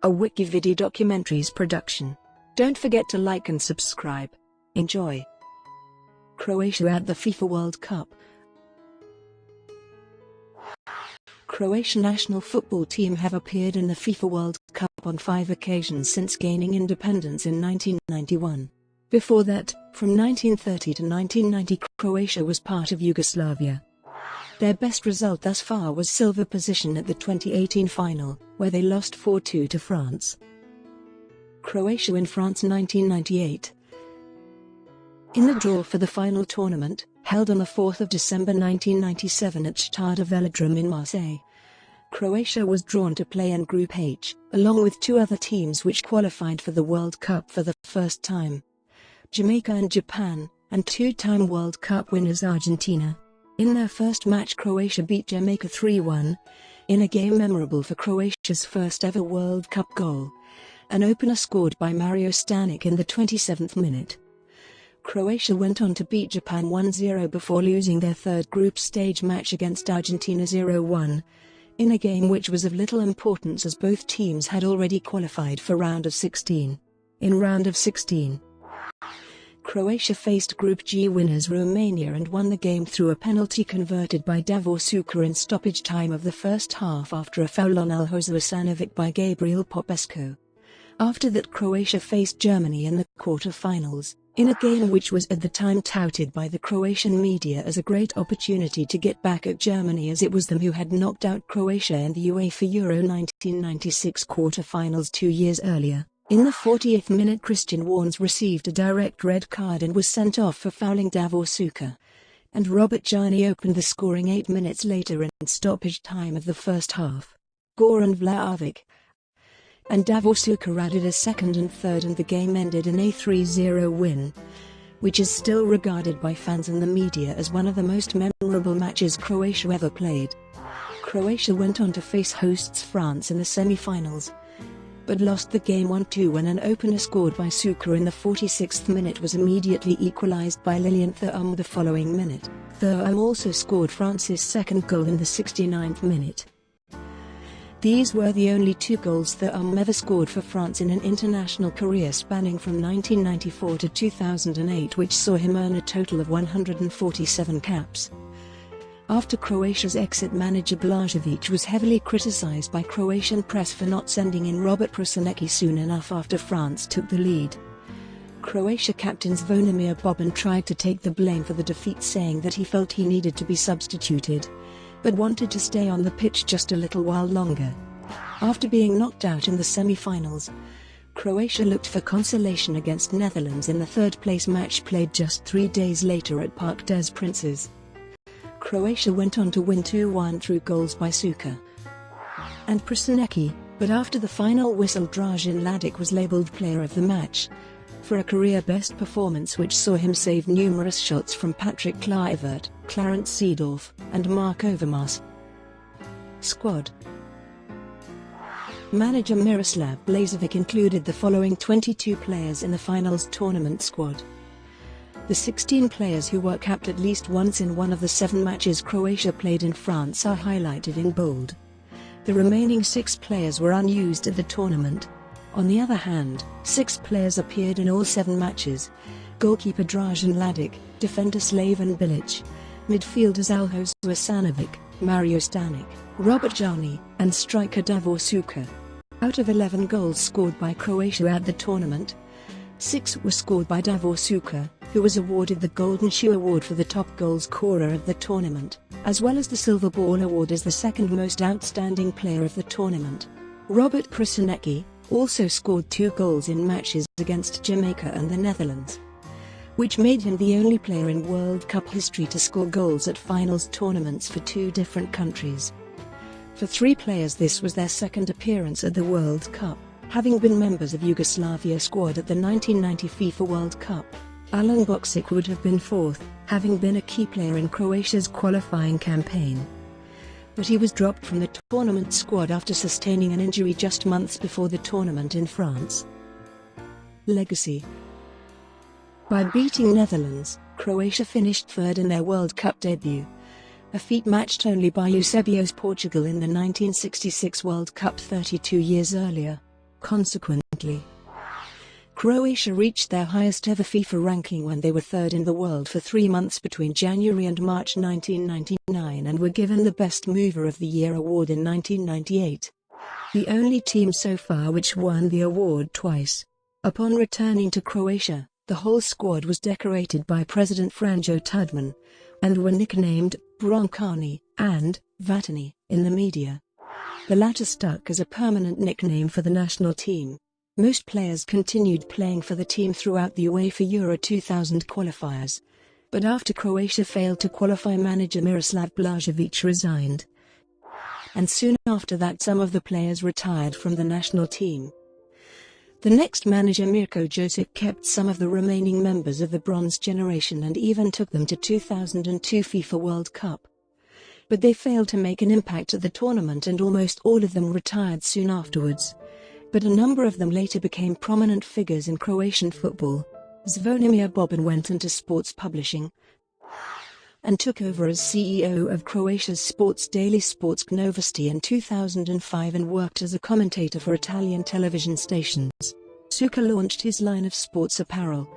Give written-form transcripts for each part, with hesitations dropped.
a WikiVidi documentaries production. Don't forget to like and subscribe. Enjoy. Croatia at the FIFA World Cup. Croatia national football team have appeared in the FIFA World Cup on 5 occasions since gaining independence in 1991. Before that, from 1930 to 1990, Croatia was part of Yugoslavia. Their best result thus far was silver position at the 2018 final, where they lost 4-2 to France. Croatia in France 1998. In the draw for the final tournament, held on the 4th of December 1997 at Stade Velodrome in Marseille, Croatia was drawn to play in Group H, along with 2 other teams which qualified for the World Cup for the first time: Jamaica and Japan, and 2-time World Cup winners Argentina. In their first match, Croatia beat Jamaica 3-1, in a game memorable for Croatia's first ever World Cup goal, an opener scored by Mario Stanic in the 27th minute. Croatia went on to beat Japan 1-0 before losing their third group stage match against Argentina 0-1, in a game which was of little importance as both teams had already qualified for round of 16. In round of 16, Croatia faced Group G winners Romania and won the game through a penalty converted by Davor Suker in stoppage time of the first half after a foul on Aljoza Asanovic by Gabriel Popescu. After that, Croatia faced Germany in the quarter-finals, in a game which was at the time touted by the Croatian media as a great opportunity to get back at Germany, as it was them who had knocked out Croatia in the UEFA Euro 1996 quarter-finals 2 years earlier. In the 40th minute, Christian Warnes received a direct red card and was sent off for fouling Davor Suker, and Robert Jani opened the scoring 8 minutes later in stoppage time of the first half. Goran Vlahovic and Davor Suker added a second and third, and the game ended in a 3-0 win, which is still regarded by fans and the media as one of the most memorable matches Croatia ever played. Croatia went on to face hosts France in the semi-finals, but lost the game 1-2 when an opener scored by Suker in the 46th minute was immediately equalised by Lilian Thuram the following minute. Thuram also scored France's second goal in the 69th minute. These were the only 2 goals Thuram ever scored for France in an international career spanning from 1994 to 2008, which saw him earn a total of 147 caps. After Croatia's exit, manager Blažević was heavily criticised by Croatian press for not sending in Robert Prsinecki soon enough after France took the lead. Croatia captain Zvonimir Boban tried to take the blame for the defeat, saying that he felt he needed to be substituted, but wanted to stay on the pitch just a little while longer. After being knocked out in the semi-finals, Croatia looked for consolation against Netherlands in the third-place match played just 3 days later at Parc des Princes. Croatia went on to win 2-1 through goals by Suker and Prsinecki, but after the final whistle, Dražen Ladic was labelled player of the match, for a career-best performance which saw him save numerous shots from Patrick Kluivert, Clarence Seedorf, and Mark Overmars. Squad. Manager Miroslav Blažević included the following 22 players in the finals tournament squad. The 16 players who were capped at least once in one of the 7 matches Croatia played in France are highlighted in bold. The remaining 6 players were unused at the tournament. On the other hand, 6 players appeared in all 7 matches: goalkeeper Dražen Ladic, defender Slaven Bilic, midfielders Aljoza Asanovic, Mario Stanic, Robert Jani, and striker Davor Suker. Out of 11 goals scored by Croatia at the tournament, 6 were scored by Davor Suker, who was awarded the Golden Shoe Award for the top goal scorer of the tournament, as well as the Silver Ball Award as the second most outstanding player of the tournament. Robert Prsinecki also scored 2 goals in matches against Jamaica and the Netherlands, which made him the only player in World Cup history to score goals at finals tournaments for 2 different countries. For 3 players, this was their second appearance at the World Cup, having been members of Yugoslavia squad at the 1990 FIFA World Cup. Alen Bocic would have been 4th, having been a key player in Croatia's qualifying campaign, but he was dropped from the tournament squad after sustaining an injury just months before the tournament in France. Legacy. By beating Netherlands, Croatia finished 3rd in their World Cup debut, a feat matched only by Eusebio's Portugal in the 1966 World Cup 32 years earlier. Consequently, Croatia reached their highest ever FIFA ranking when they were third in the world for 3 months between January and March 1999 and were given the Best Mover of the Year award in 1998. The only team so far which won the award twice. Upon returning to Croatia, the whole squad was decorated by President Franjo Tudman, and were nicknamed Broncani and Vatani in the media. The latter stuck as a permanent nickname for the national team. Most players continued playing for the team throughout the UEFA Euro 2000 qualifiers, but after Croatia failed to qualify, manager Miroslav Blažević resigned, and soon after that some of the players retired from the national team. The next manager, Mirko Josic, kept some of the remaining members of the Bronze Generation and even took them to 2002 FIFA World Cup. But they failed to make an impact at the tournament and almost all of them retired soon afterwards. But a number of them later became prominent figures in Croatian football. Zvonimir Boban went into sports publishing and took over as CEO of Croatia's sports daily Sportske Novosti in 2005 and worked as a commentator for Italian television stations. Suka launched his line of sports apparel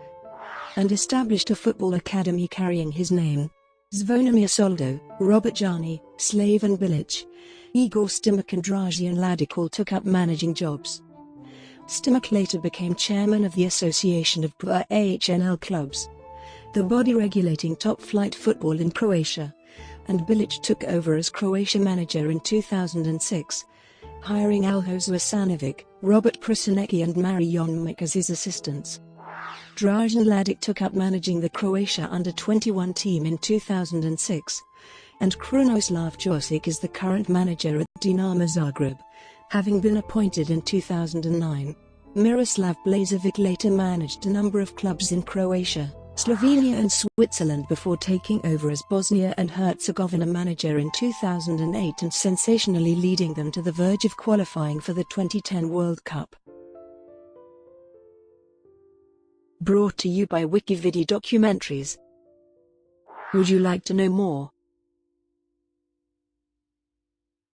and established a football academy carrying his name. Zvonimir Soldo, Robert Jani, Slaven Bilic, Igor Stimac and Dražen Ladic all took up managing jobs. Stimac later became chairman of the Association of Pro AHNL clubs, the body regulating top-flight football in Croatia, and Bilic took over as Croatia manager in 2006, hiring Aljoza Asanovic, Robert Prsinecki and Marion Mick as his assistants. Dražen Ladic took up managing the Croatia under-21 team in 2006, and Krunoslav Josic is the current manager at Dinamo Zagreb, having been appointed in 2009. Miroslav Blažević later managed a number of clubs in Croatia, Slovenia and Switzerland before taking over as Bosnia and Herzegovina manager in 2008 and sensationally leading them to the verge of qualifying for the 2010 World Cup. Brought to you by WikiVidi Documentaries. Would you like to know more?